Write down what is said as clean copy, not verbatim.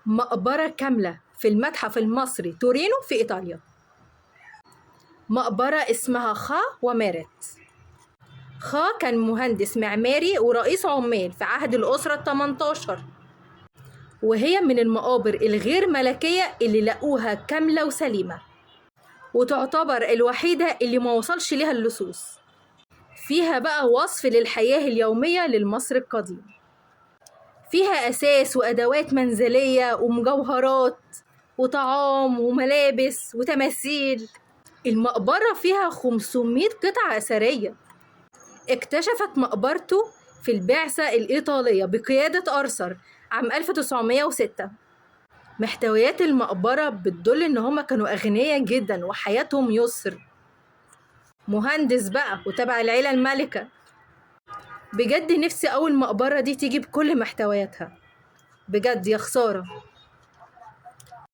مقبرة كاملة في المتحف المصري تورينو في إيطاليا. مقبرة اسمها خا وميرت. خا كان مهندس معماري ورئيس عمال في عهد الأسرة ال18، وهي من المقابر الغير ملكية اللي لقوها كاملة وسليمة، وتعتبر الوحيدة اللي ما وصلش ليها اللصوص. فيها بقى وصف للحياة اليومية للمصري القديم، فيها أساس وأدوات منزلية ومجوهرات وطعام وملابس وتماثيل. المقبرة فيها 500 قطعة أثرية. اكتشفت مقبرته في البعثة الإيطالية بقيادة أرثر عام 1906. محتويات المقبرة بتدل إن هما كانوا أغنياء جدا وحياتهم يسر. مهندس بقى وتبع العيلة الملكة. بجد نفسي أول مقبرة دي تيجي بكل محتوياتها، بجد يا خسارة.